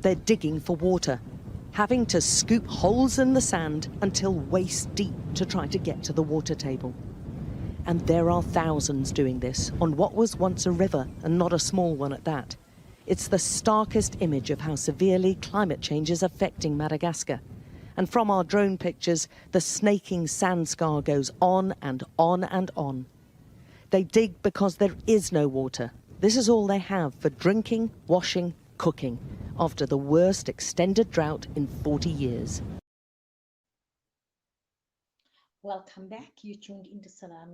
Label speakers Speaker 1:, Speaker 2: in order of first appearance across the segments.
Speaker 1: They're digging for water, having to scoop holes in the sand until waist deep to try to get to the water table. And there are thousands doing this on what was once a river, and not a small one at that. It's the starkest image of how severely climate change is affecting Madagascar. And from our drone pictures, the snaking sand scar goes on and on and on. They dig because there is no water. This is all they have for drinking, washing, cooking, after the worst extended drought in 40 years.
Speaker 2: Welcome back. You tuned into Salam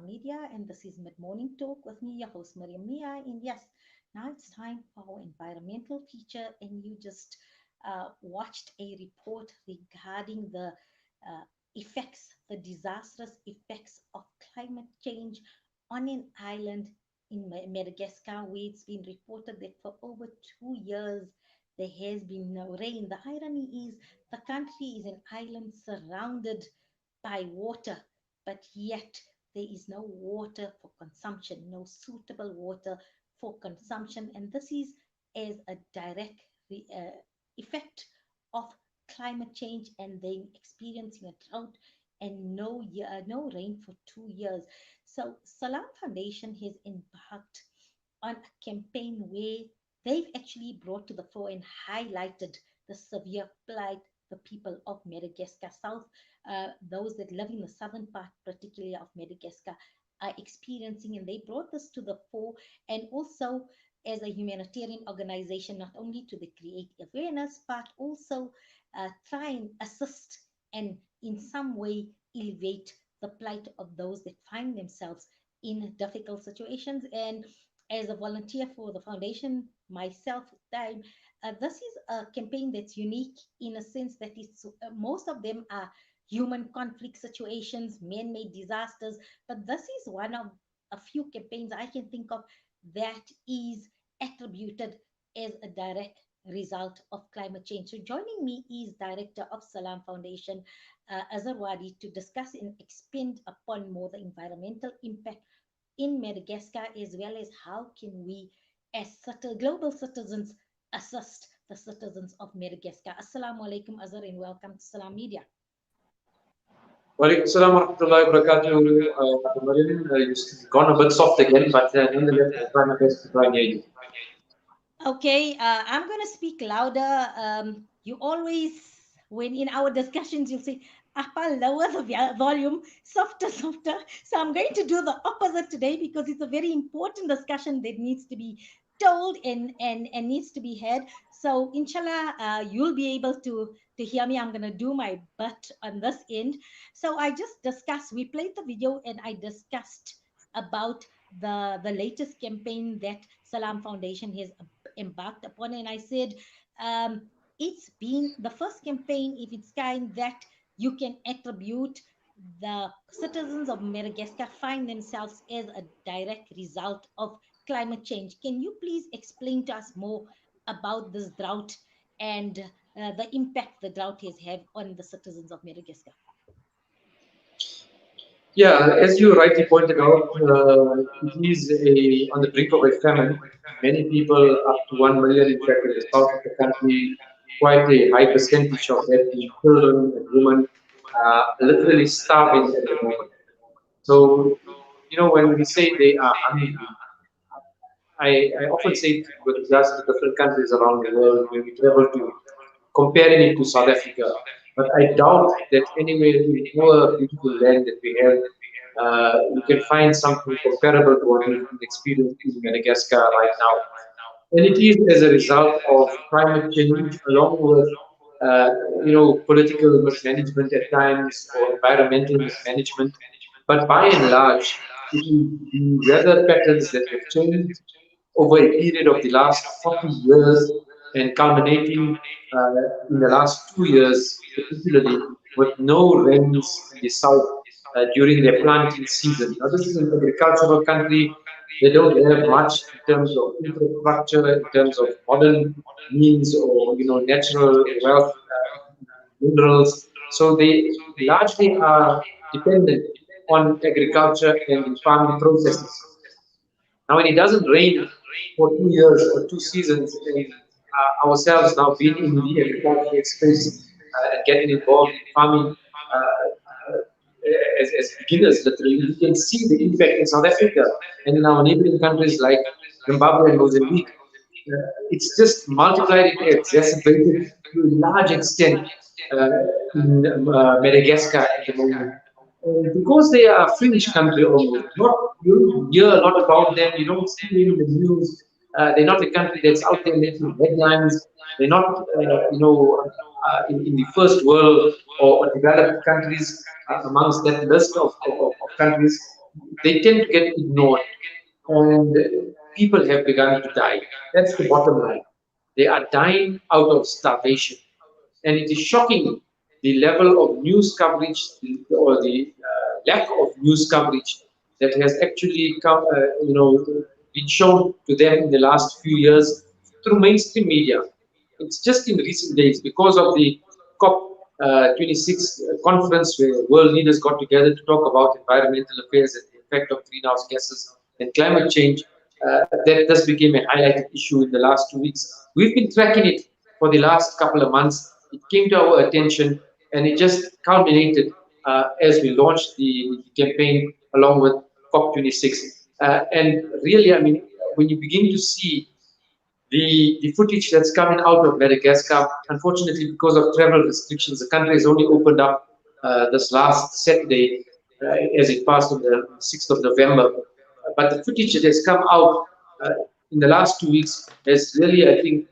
Speaker 2: Media, and this is Mid Morning Talk with me, your host Mariam Mia. And yes, now it's time for our environmental feature, and you just watched a report regarding the effects, the disastrous effects of climate change on an island in Madagascar, where it's been reported that for over 2 years there has been no rain. The irony is the country is an island surrounded by water, but yet there is no water for consumption, no suitable water for consumption. And this is as a direct effect of climate change, and then experiencing a drought and no rain for 2 years. So Salam Foundation has embarked on a campaign where they've actually brought to the fore and highlighted the severe plight the people of Madagascar South, those that live in the southern part, particularly of Madagascar, are experiencing. And they brought this to the fore, and also as a humanitarian organization, not only to the create awareness, but also try and assist and in some way elevate the plight of those that find themselves in difficult situations. And as a volunteer for the foundation myself, this is a campaign that's unique in a sense that it's most of them are human conflict situations, man-made disasters, but this is one of a few campaigns I can think of that is attributed as a direct result of climate change. So joining me is Director of Salam Foundation, Azhar Vadi, to discuss and expand upon more the environmental impact in Madagascar, as well as how can we as global citizens assist the citizens of Madagascar. Assalamu alaikum, Azhar, and welcome to Salam Media.
Speaker 3: Walaikum salam wa rahmatullahi wa barakatuh. Mariam, you've gone a bit soft again, but nonetheless, I'll try my best to try and hear you.
Speaker 2: Okay, I'm going to speak louder. You always, when in our discussions, you'll say, Appa, lower the volume, softer, softer. So I'm going to do the opposite today because it's a very important discussion that needs to be told and needs to be had. So inshallah, you'll be able to hear me. I'm going to do my butt on this end. So I just discussed, we played the video and I discussed about the latest campaign that Salam Foundation has embarked upon. And I said, it's been the first campaign of its kind that you can attribute the citizens of Madagascar find themselves as a direct result of climate change. Can you please explain to us more about this drought and the impact the drought has had on the citizens of Madagascar?
Speaker 3: Yeah, as you rightly pointed out, it is on the brink of a famine. Many people, up to 1 million, in fact, in the south of the country, quite a high percentage of that being children and women, literally starving at the moment. So, when we say they are hungry, I often say with regards to different countries around the world, when we travel to, comparing it to South Africa, but I doubt that anywhere in our beautiful land that we have, you can find something comparable to what we experience in Madagascar right now. And it is as a result of climate change, along with political mismanagement at times or environmental mismanagement. But by and large, it is the weather patterns that have changed over a period of the last 40 years and culminating in the last 2 years, particularly with no rains in the south during their planting season. Now, this is an agricultural country. They don't have much in terms of infrastructure, in terms of modern means or natural wealth, minerals. So they largely are dependent on agriculture and farming processes. Now, when it doesn't rain for 2 years or two seasons, and ourselves now being in the agricultural space and getting involved in farming as beginners, literally, we can see the impact in South Africa and in our neighboring countries like Zimbabwe and Mozambique. It's just multiplied, it exacerbated to a large extent uh, in Madagascar at the moment. Because they are a fringe country almost, not you don't hear a lot about them, you don't see them in the news. They're not a country that's out there making headlines. They're not, in the first world or developed countries amongst that list of countries. They tend to get ignored, and people have begun to die. That's the bottom line. They are dying out of starvation. And it is shocking the level of news coverage or the lack of news coverage that has actually come, been shown to them in the last few years through mainstream media. It's just in recent days because of the COP26 conference where world leaders got together to talk about environmental affairs and the effect of greenhouse gases and climate change. That this became a highlighted issue in the last 2 weeks. We've been tracking it for the last couple of months. It came to our attention and it just culminated as we launched the campaign along with COP26. And really, I mean, when you begin to see the footage that's coming out of Madagascar, unfortunately, because of travel restrictions, the country has only opened up this last Saturday as it passed on the 6th of November. But the footage that has come out in the last 2 weeks has really, I think,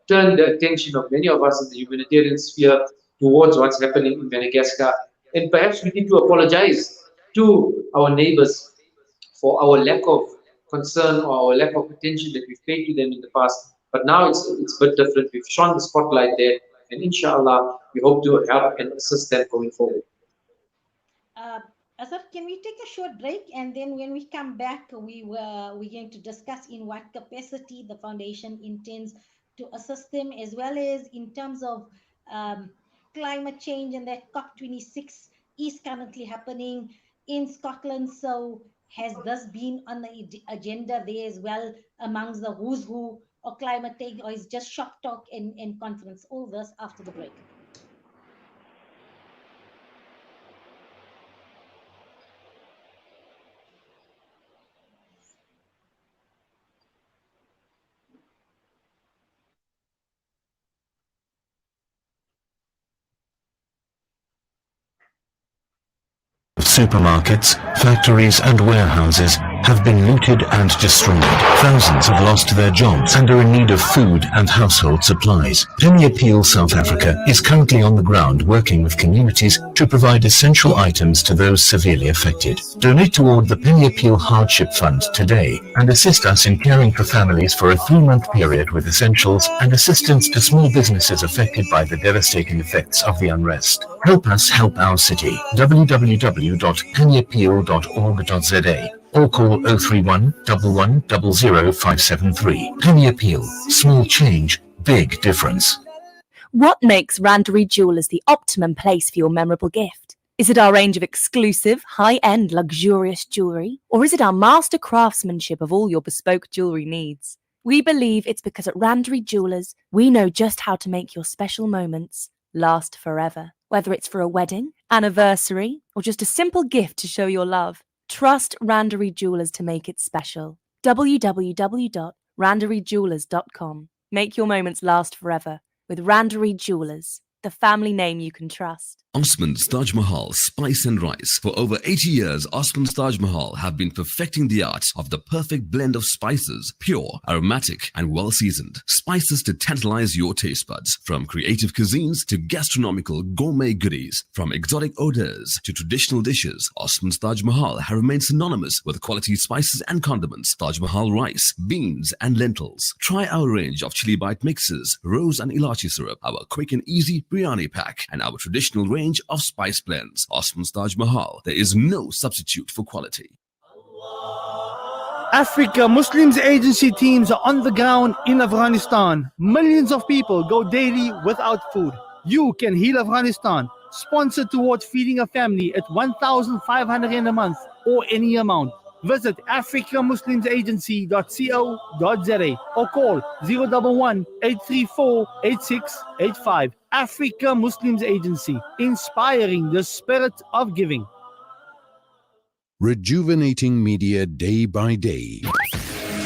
Speaker 3: turned the attention of many of us in the humanitarian sphere towards what's happening in Madagascar. And perhaps we need to apologize to our neighbors for our lack of concern or our lack of attention that we've paid to them in the past. But now it's a bit different. We've shone the spotlight there, and inshallah, we hope to help and assist them going forward.
Speaker 2: Azhar, can we take a short break, and then when we come back, we're going to discuss in what capacity the foundation intends to assist them, as well as in terms of climate change, and that COP26 is currently happening in Scotland. So has this been on the agenda there as well amongst the who's who of climate change, or is just shop talk and conference? All this after the break.
Speaker 4: Supermarkets, factories and warehouses have been looted and destroyed. Thousands have lost their jobs and are in need of food and household supplies. Penny Appeal South Africa is currently on the ground working with communities to provide essential items to those severely affected. Donate toward the Penny Appeal Hardship Fund today and assist us in caring for families for a 3-month period with essentials and assistance to small businesses affected by the devastating effects of the unrest. Help us help our city. www.pennyappeal.org.za or call 031 11 00 573. Penny Appeal. Small change, big difference.
Speaker 5: What makes Randery Jewelers the optimum place for your memorable gift? Is it our range of exclusive, high-end, luxurious jewellery? Or is it our master craftsmanship of all your bespoke jewellery needs? We believe it's because at Randery Jewelers, we know just how to make your special moments last forever. Whether it's for a wedding, anniversary, or just a simple gift to show your love, trust Randery Jewelers to make it special. www.randeryjewelers.com. Make your moments last forever with Randery Jewelers, the family name you can trust.
Speaker 6: Osman's Taj Mahal Spice and Rice. For over 80 years, Osman's Taj Mahal have been perfecting the art of the perfect blend of spices, pure, aromatic, and well-seasoned. Spices to tantalize your taste buds. From creative cuisines to gastronomical gourmet goodies. From exotic odors to traditional dishes, Osman's Taj Mahal have remained synonymous with quality spices and condiments. Taj Mahal rice, beans, and lentils. Try our range of chili bite mixes, rose and ilachi syrup, our quick and easy biryani pack, and our traditional range of spice blends. Osman's Taj Mahal. There is no substitute for quality.
Speaker 7: Africa Muslims Agency teams are on the ground in Afghanistan. Millions of people go daily without food. You can heal Afghanistan. Sponsor towards feeding a family at 1,500 a month or any amount. Visit africamuslimsagency.co.za or call 011 834 8685. Africa Muslims Agency, inspiring the spirit of giving.
Speaker 8: Rejuvenating media day by day.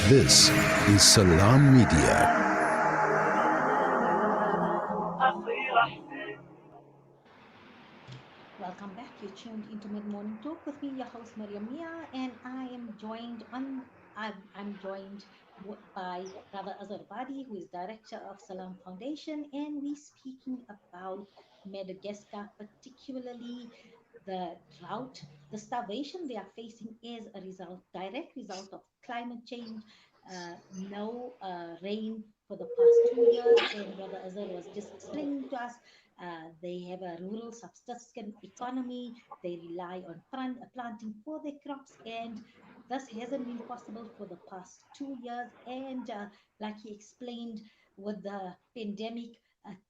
Speaker 8: This is Salam Media.
Speaker 2: Welcome back. You're tuned into Mid Morning Talk with me, your host Mariam Mia, and I'm joined by Brother Azhar Vadi, who is director of Salam Foundation, and we're speaking about Madagascar, particularly the drought, the starvation they are facing as a direct result of climate change, no rain for the past 2 years, and Brother Azhar was just explaining to us they have a rural subsistence economy. They rely on planting for their crops, and this hasn't been possible for the past 2 years. And like he explained, with the pandemic,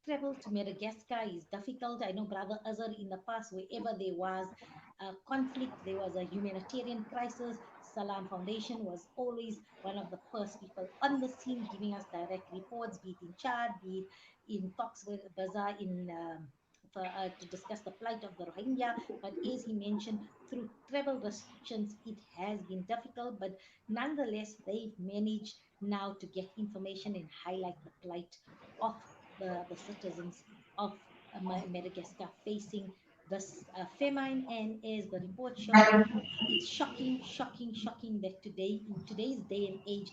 Speaker 2: travel to Madagascar is difficult. I know Brother Azhar in the past, wherever there was a conflict, there was a humanitarian crisis, Salam Foundation was always one of the first people on the scene giving us direct reports, be it in Chad, be it in Cox's Bazar to discuss the plight of the Rohingya. But as he mentioned, through travel restrictions, it has been difficult. But nonetheless, they've managed now to get information and highlight the plight of the citizens of Madagascar facing this famine. And as the report showed, it's shocking, shocking, shocking that today, in today's day and age,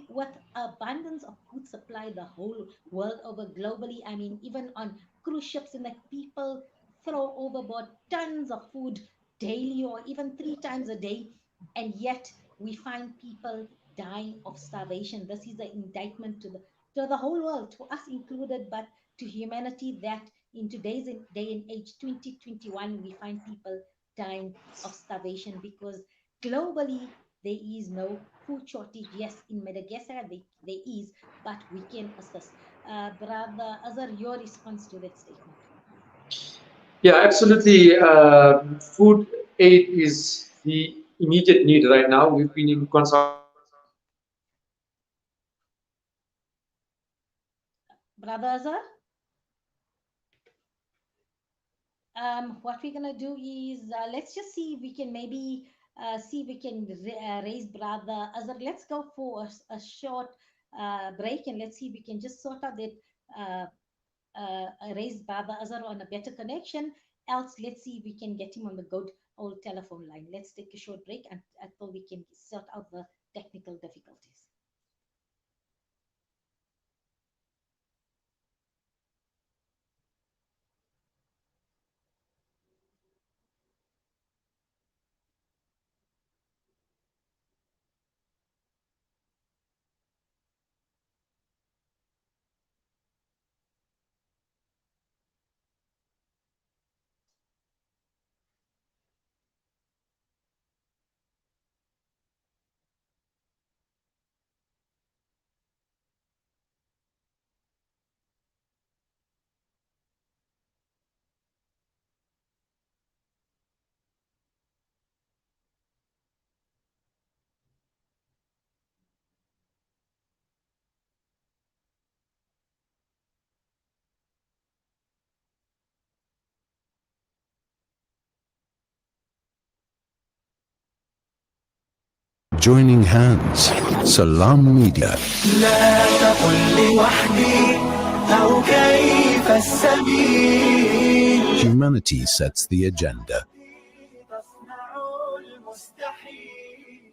Speaker 2: with abundance of food supply the whole world over globally. I mean, even on cruise ships, and that people throw overboard tons of food daily or even 3 times a day, and yet we find people dying of starvation. This is an indictment to the whole world, to us included, but to humanity, that in today's day and age, 2021, we find people dying of starvation because globally there is no food shortage. Yes, in Madagascar there is, but we can assist. Brother Azhar, your response to that statement?
Speaker 3: Yeah, absolutely. Food aid is the immediate need right now. We've been in
Speaker 2: Brother Azhar? What we're gonna do is let's just see if we can maybe see if we can raise Brother Azhar. Let's go for a short break, and let's see if we can just sort out that uh, raise Brother Azhar on a better connection. Else, let's see if we can get him on the good old telephone line. Let's take a short break until we can sort out the technical difficulties.
Speaker 8: Joining hands. Salam Media.
Speaker 9: لا تقل لوحدي أو كيف السبيل.
Speaker 8: Humanity sets the agenda.
Speaker 9: تصنع المستحيل.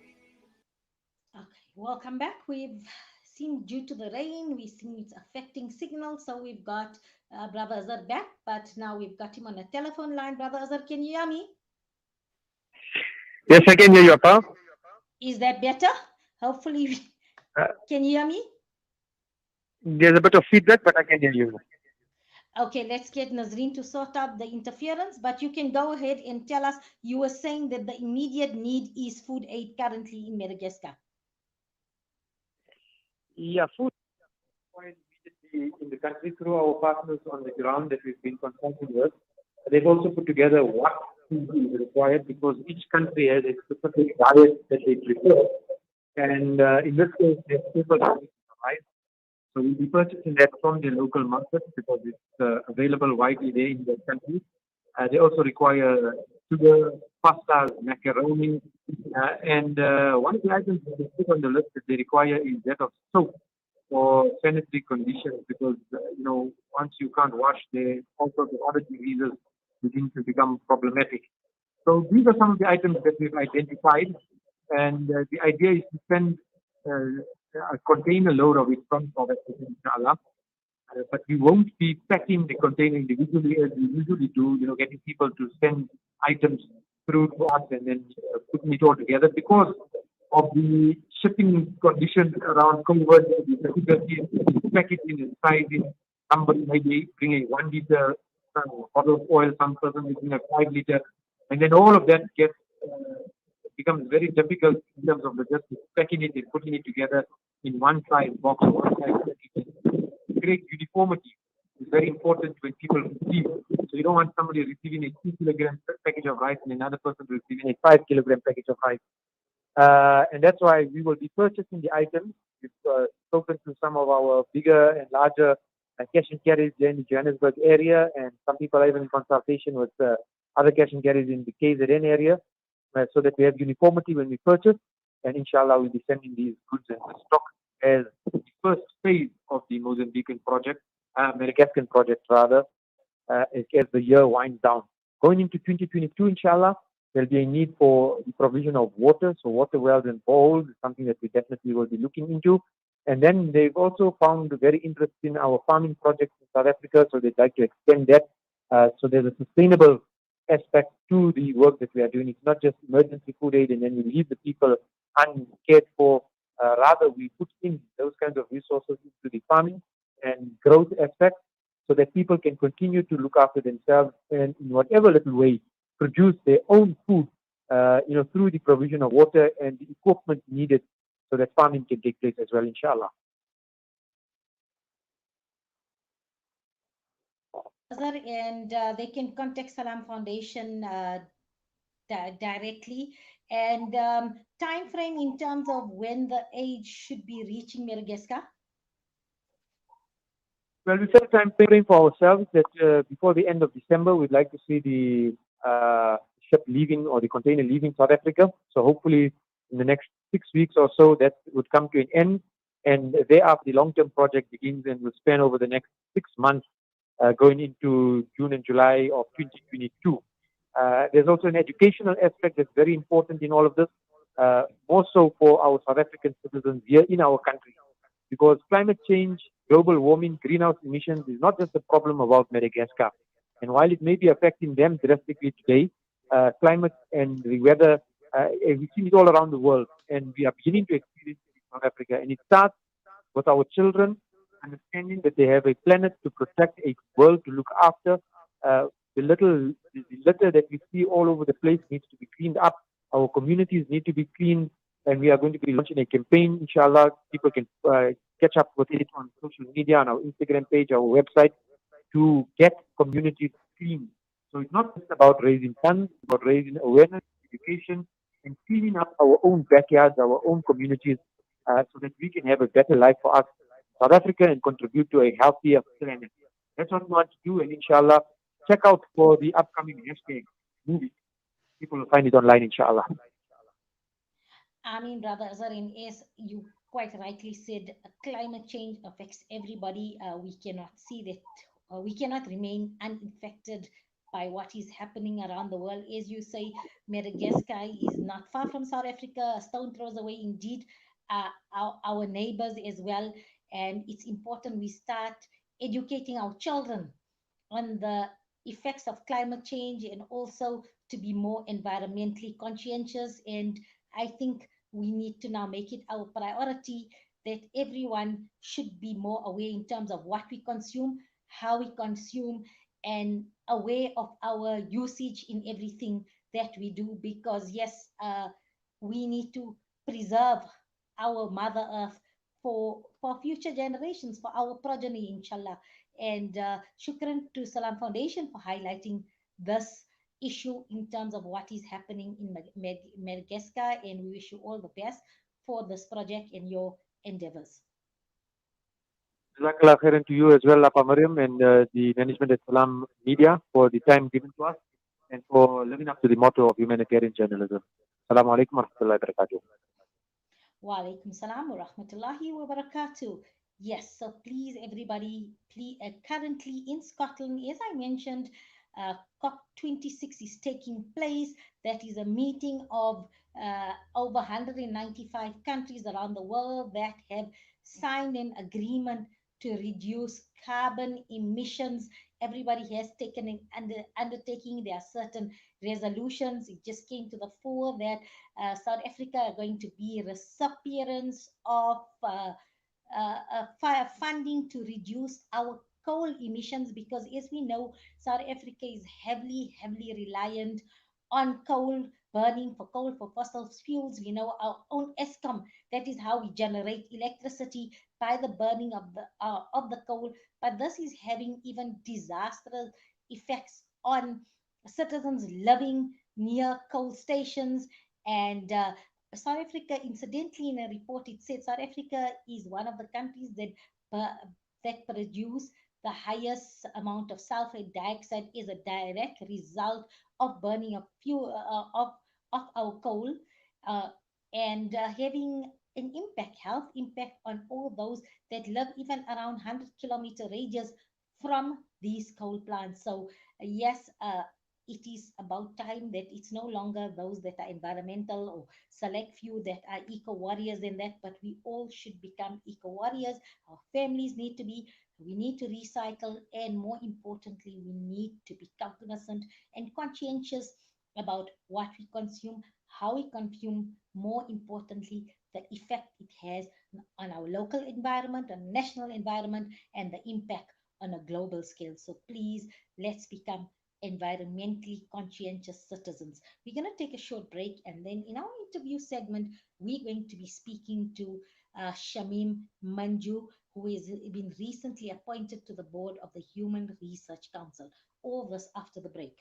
Speaker 2: Okay, welcome back. We've seen, due to the rain, we've seen it's affecting signals. So we've got Brother Azhar back, but now we've got him on a telephone line. Brother Azhar, can you hear me?
Speaker 10: Yes, I can hear you, Appa.
Speaker 2: Is that better? Hopefully, can you hear me?
Speaker 10: There's a bit of feedback, but I can hear you.
Speaker 2: Okay, let's get Nazreen to sort out the interference, but you can go ahead and tell us, you were saying that the immediate need is food aid currently in Madagascar.
Speaker 10: Yeah, food immediately in the country through our partners on the ground that we've been consulting with. They've also put together what
Speaker 3: food is required because each country has a specific diet that they prefer. And in this case, there's people rice. So we'll be purchasing that from the local market because it's available widely there in the country. They also require sugar, pasta, macaroni, and one of the items that is put on the list that they require is that of soap for sanitary conditions because once you can't wash, there all sorts of other diseases begin to become problematic. So these are some of the items that we've identified, and the idea is to send a container load of it from South Africa, inshallah. But we won't be packing the container individually as we usually do, getting people to send items through to us and then putting it all together because of the shipping conditions around COVID, the difficulty in packaging and sizing. Somebody may be bringing 1 liter bottle of oil, some person will bring a 5 liter, and then all of that gets becomes very difficult in terms of just packing it and putting it together in one size box or one size package. Great uniformity is very important when people receive. So you don't want somebody receiving a 2 kilogram package of rice and another person receiving a 5 kilogram package of rice. And that's why we will be purchasing the items. We've spoken to some of our bigger and larger cash and carries there in the Johannesburg area, and some people are even in consultation with other cash and carries in the KZN area, so that we have uniformity when we purchase. And inshallah, we'll be sending these goods into stock as the first phase of the Mozambican project, Madagascan project rather, as the year winds down. Going into 2022, inshallah, there'll be a need for the provision of water. So water wells and boreholes is something that we definitely will be looking into. And then they've also found very interest in our farming projects in South Africa, so they'd like to extend that. So there's a sustainable aspect to the work that we are doing. It's not just emergency food aid and then we leave the people uncared for. Rather, we put in those kinds of resources into the farming and growth aspect so that people can continue to look after themselves and in whatever little way produce their own food, through the provision of water and the equipment needed so that farming can take place as well, inshallah.
Speaker 2: Azhar, and they can contact Salam Foundation directly. And time frame in terms of when the aid should be reaching Madagascar?
Speaker 3: Well, we set a time frame for ourselves that before the end of December, we'd like to see the ship leaving or the container leaving South Africa. So hopefully in the next 6 weeks or so, that would come to an end. And thereafter, the long-term project begins and will span over the next 6 months, going into June and July of 2022. There's also an educational aspect that's very important in all of this, more so for our South African citizens here in our country. Because climate change, global warming, greenhouse emissions is not just a problem about Madagascar. And while it may be affecting them drastically today, climate and the weather, we've seen it all around the world. And we are beginning to experience it in South Africa. And it starts with our children understanding that they have a planet to protect, a world to look after. The litter that we see all over the place needs to be cleaned up. Our communities need to be cleaned. And we are going to be launching a campaign, inshallah. People can catch up with it on social media, on our Instagram page, our website, to get communities clean. So it's not just about raising funds, it's about raising awareness, education, and cleaning up our own backyards, our own communities, so that we can have a better life for us, South Africa, and contribute to a healthier planet. That's what we want to do, and inshallah, check out for the upcoming hashtag movie. People will find it online, inshallah.
Speaker 2: I mean, Brother Azhar, as you quite rightly said, climate change affects everybody. We cannot see that, we cannot remain uninfected by what is happening around the world. As you say, Madagascar is not far from South Africa, a stone throws away indeed, our neighbors as well. And it's important we start educating our children on the effects of climate change and also to be more environmentally conscientious. And I think we need to now make it our priority that everyone should be more aware in terms of what we consume, how we consume, and aware of our usage in everything that we do. Because yes, we need to preserve our Mother Earth for future generations, for our progeny, inshallah. And shukran to Salam Foundation for highlighting this issue in terms of what is happening in Madagascar, and we wish you all the best for this project and your endeavors.
Speaker 10: Jazakallah khairan to you as well, Apa Mariam, and the management at Salam Media for the time given to us and for living up to the motto of humanitarian journalism. Assalamu alaikum wa rahmatullahi wa barakatuh.
Speaker 2: Wa alaikum salam wa rahmatullahi wa barakatuh. Yes, so please, everybody, currently in Scotland, as I mentioned, COP26 is taking place. That is a meeting of over 195 countries around the world that have signed an agreement to reduce carbon emissions. Everybody has taken an undertaking. There are certain resolutions. It just came to the fore that South Africa are going to be recipients of funding to reduce our coal emissions, because as we know, South Africa is heavily reliant on coal, burning for coal, for fossil fuels. We know our own Eskom, that is how we generate electricity, by the burning of the coal. But this is having even disastrous effects on citizens living near coal stations. And South Africa, incidentally, in a report, it said South Africa is one of the countries that produce the highest amount of sulfur dioxide as a direct result of burning of fuel of our coal, and having an impact, health impact on all those that live even around 100-kilometer radius from these coal plants. So yes, it is about time that it's no longer those that are environmental or select few that are eco warriors and that, but we all should become eco warriors. Our families need to be, we need to recycle, and more importantly, we need to be cognizant and conscientious about what we consume, how we consume, more importantly, the effect it has on our local environment, on national environment, and the impact on a global scale. So please, let's become environmentally conscientious citizens. We're going to take a short break, and then in our interview segment, we're going to be speaking to Shamim Manju, who has been recently appointed to the board of the Human Research Council. All this after the break.